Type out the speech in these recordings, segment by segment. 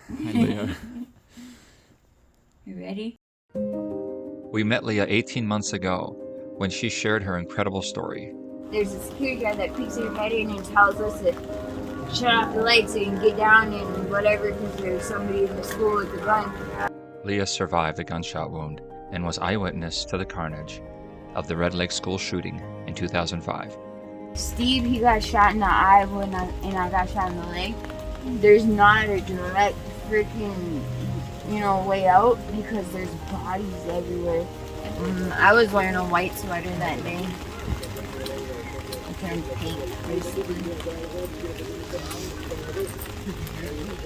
Hi, Leah. You ready? We met Leah 18 months ago when she shared her incredible story. There's a security guard that peeks your head in and tells us to shut off the lights so you can get down and whatever because there's somebody in the school with a gun. Leah survived a gunshot wound and was eyewitness to the carnage of the Red Lake school shooting in 2005. Steve, he got shot in the eye and I got shot in the leg. There's not a direct freaking, way out because there's bodies everywhere. I was wearing a white sweater that day. I turned pink, basically.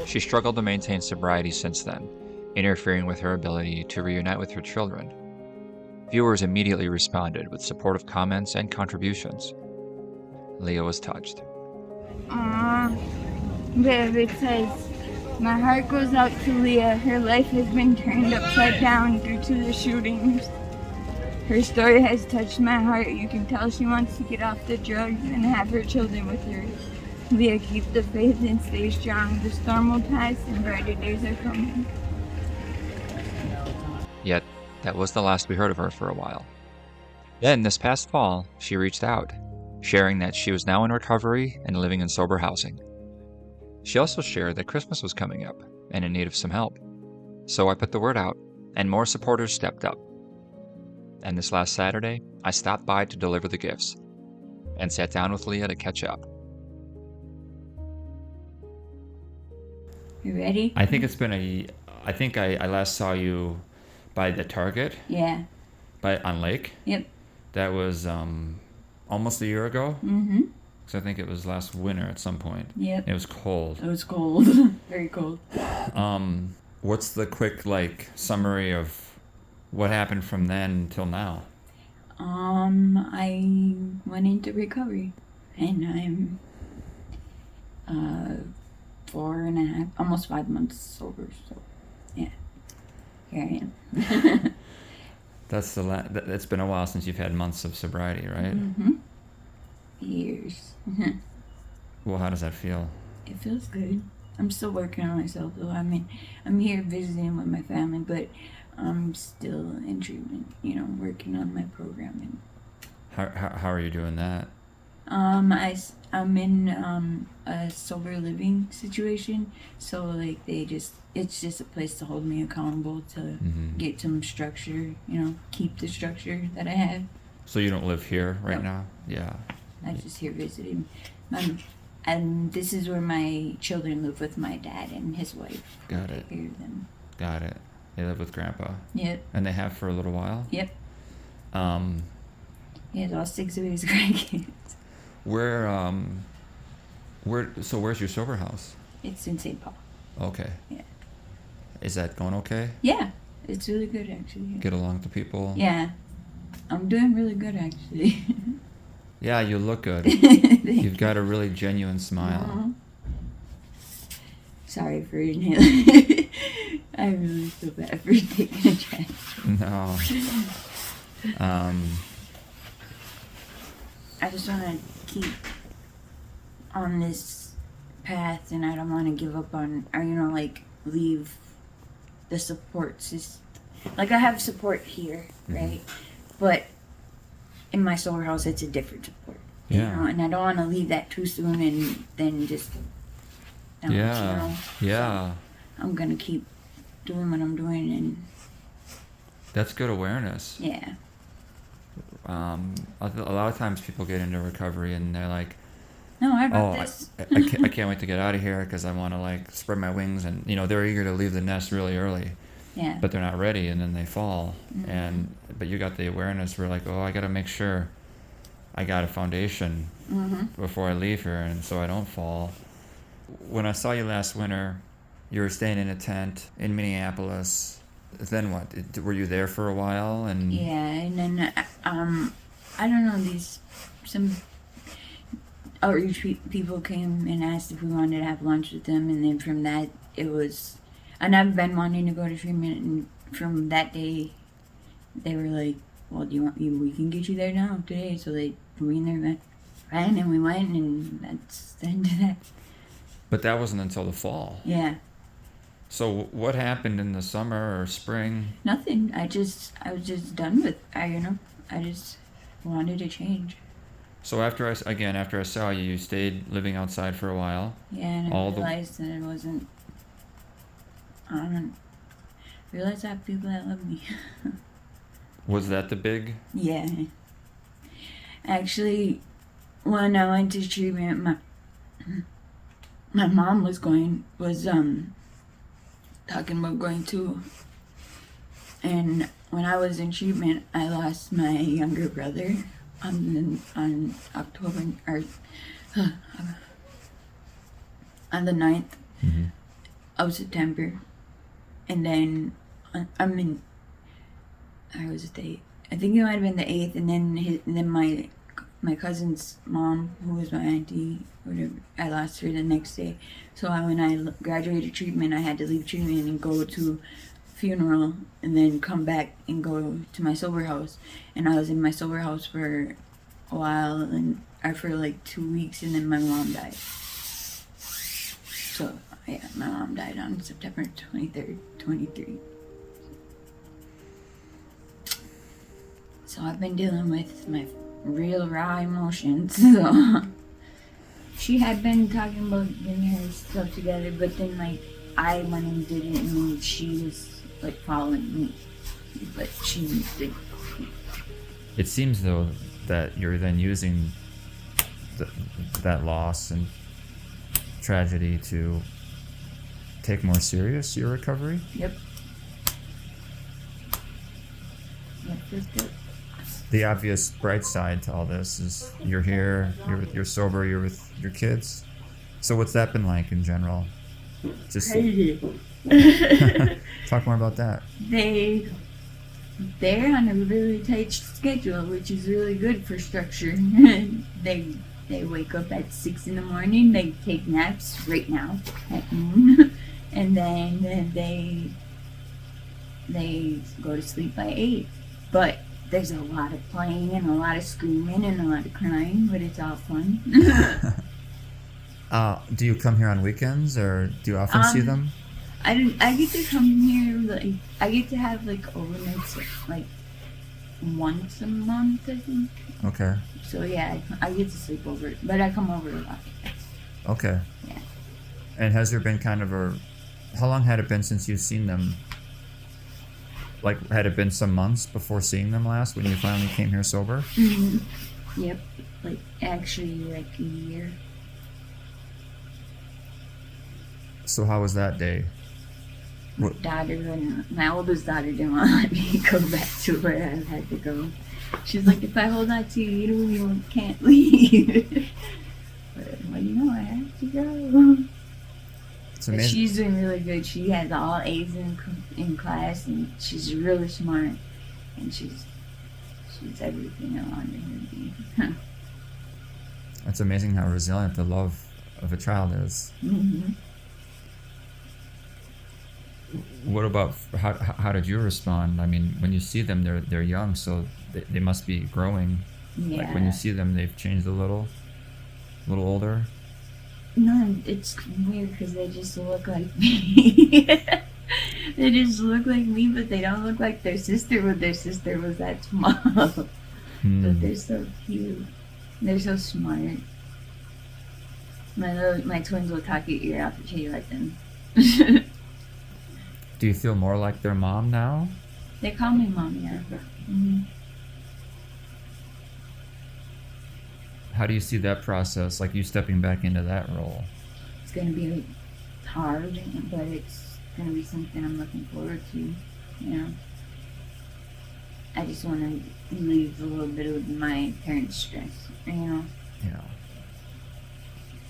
She struggled to maintain sobriety since then, interfering with her ability to reunite with her children. Viewers immediately responded with supportive comments and contributions. Leah was touched. Babe, it says, my heart goes out to Leah. Her life has been turned upside down due to the shootings. Her story has touched my heart. You can tell she wants to get off the drugs and have her children with her. Leah, keep the faith and stay strong. The storm will pass and brighter days are coming. Yet, that was the last we heard of her for a while. Then, this past fall, she reached out, sharing that she was now in recovery and living in sober housing. She also shared that Christmas was coming up and in need of some help. So I put the word out, and more supporters stepped up. And this last Saturday, I stopped by to deliver the gifts and sat down with Leah to catch up. You ready? I think I last saw you by the Target Yeah. on Lake. Yep. That was almost a year ago. Mm-hmm. So I think it was last winter at some point. Yep. It was cold. It was cold. Very cold. What's the quick summary of what happened from then till now? I went into recovery and I'm 4.5, almost 5 months sober, so yeah. Here I am. It's been a while since you've had months of sobriety, right? Mm-hmm. Years. Well, how does that feel? It feels good. I'm still working on myself though. I mean, I'm here visiting with my family, but I'm still in treatment, working on my programming. How are you doing that? I'm in a sober living situation, so it's just a place to hold me accountable to get some structure, keep the structure that I have. So you don't live here right No. now? Yeah. I'm just here visiting. And this is where my children live with my dad and his wife. Got it. Here them. Got it. They live with Grandpa. Yep. And they have for a little while? Yep. Um, He has all 6 of his grandkids. So where's your sober house? It's in St. Paul. Okay. Yeah. Is that going okay? Yeah. It's really good actually. Get along with the people? Yeah. I'm doing really good actually. Yeah, you look good. Thank You've got a really genuine smile. Uh-huh. Sorry for inhaling. I really feel bad for taking a chance. No. I just want to keep on this path and I don't want to give up on, or leave the support system. I have support here, right? But in my sober house, it's a different support. Yeah. And I don't want to leave that too soon and then just. Yeah. Yeah. So I'm gonna keep doing what I'm doing and. That's good awareness. Yeah. A lot of times people get into recovery and they're like, No, I got this. I can't wait to get out of here because I want to spread my wings, and they're eager to leave the nest really early. Yeah. But they're not ready, and then they fall. But you got the awareness where I got to make sure I got a foundation before I leave here, and so I don't fall. When I saw you last winter, you were staying in a tent in Minneapolis. Then what? Were you there for a while? And Yeah, and then I don't know, some outreach people came and asked if we wanted to have lunch with them, and then from that it was. And I've been wanting to go to treatment, and from that day, they were like, "Well, we can get you there now today." So they put me in there, fine, and we went, and that's the end of that. But that wasn't until the fall. Yeah. So what happened in the summer or spring? Nothing. I was just done with. I just wanted to change. So after I saw you, you stayed living outside for a while. Yeah, and I All the realized that it wasn't. I don't realize I have people that love me. Was that the big? Yeah. Actually, when I went to treatment, my mom was talking about going too. And when I was in treatment, I lost my younger brother on October or on the 9th Mm-hmm. of September, and then I was the 8th. I think it might have been the 8th, and then my cousin's mom, who was my auntie, whatever, I lost her the next day. So when I graduated treatment, I had to leave treatment and go to funeral, and then come back and go to my sober house. And I was in my sober house for a while, or for like 2 weeks, and then my mom died. So yeah, my mom died on September 23rd, 23. So I've been dealing with my real raw emotions. So she had been talking about getting her stuff together, but then I went and did it, and then she was following me, but she did. It seems though that you're then using that loss and tragedy to take more serious your recovery. Yep. Yep. The obvious bright side to all this is you're here, you're sober, you're with your kids. So what's that been like in general? Just Crazy. talk more about that. They're on a really tight schedule, which is really good for structure. They wake up at 6 in the morning. They take naps right now at noon, and then they go to sleep by 8. But there's a lot of playing and a lot of screaming and a lot of crying, but it's all fun. Do you come here on weekends, or do you often see them? I get to come here, I get to have overnights once a month, I think. Okay. So yeah, I get to sleep over, but I come over a lot. Okay. Yeah. And has there been how long had it been since you've seen them? Had it been some months before seeing them last when you finally came here sober? Mm-hmm. Yep. Actually, a year. So how was that day? My oldest daughter didn't want to let me go back to where I had to go. She's like, if I hold on to you, you can't leave. But I have to go. It's amazing. She's doing really good. She has all A's in class, and she's really smart, and she's everything I wanted her to be. It's amazing how resilient the love of a child is. Mm-hmm. What about how did you respond? I mean, when you see them, they're young, so they must be growing. Yeah. When you see them, they've changed a little older. No, it's weird because they just look like me. They just look like me, but they don't look like their sister, but their sister was that small. But they're so cute. They're so smart. My twins will talk your ear off if you let them. Do you feel more like their mom now? They call me mom, yeah. Mm-hmm. How do you see that process, like you stepping back into that role? It's going to be hard, but it's going to be something I'm looking forward to, I just want to relieve a little bit of my parents' stress, Yeah.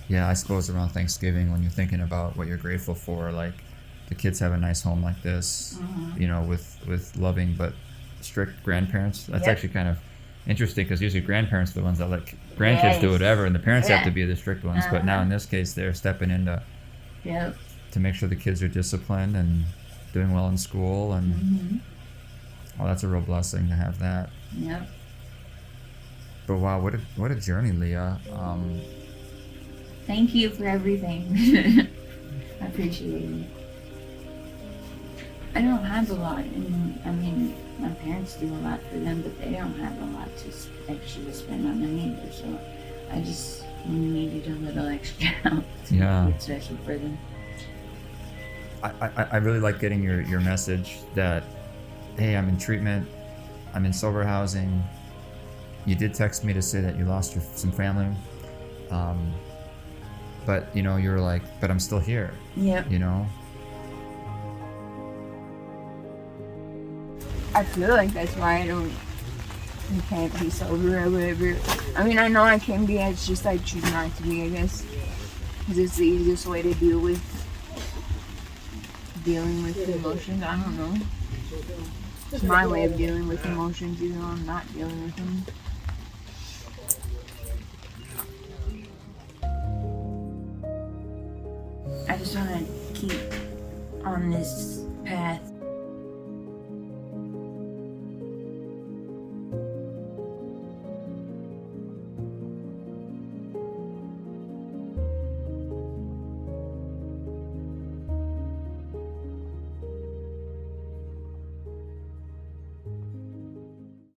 Yeah, I suppose around Thanksgiving when you're thinking about what you're grateful for, like the kids have a nice home like this, with loving but strict grandparents. That's actually kind of interesting because usually grandparents are the ones that let grandkids do whatever, and the parents have to be the strict ones. But now in this case, they're stepping in to make sure the kids are disciplined and doing well in school, and that's a real blessing to have that. Yep. But wow, what a journey, Leah. Thank you for everything. I appreciate it. I don't have a lot, and I mean, my parents do a lot for them, but they don't have a lot to actually spend on them either. So I just needed a little extra help to make it special for them. I really like getting your message that, hey, I'm in treatment, I'm in sober housing. You did text me to say that you lost some family, but you know, you're like, but I'm still here. Yep. You know. I feel like that's why I can't be sober or whatever. I mean, I know I can be. It's just I choose not to be, I guess, because it's the easiest way to dealing with emotions. I don't know. It's my way of dealing with emotions, even though I'm not dealing with them. I just want to keep on this path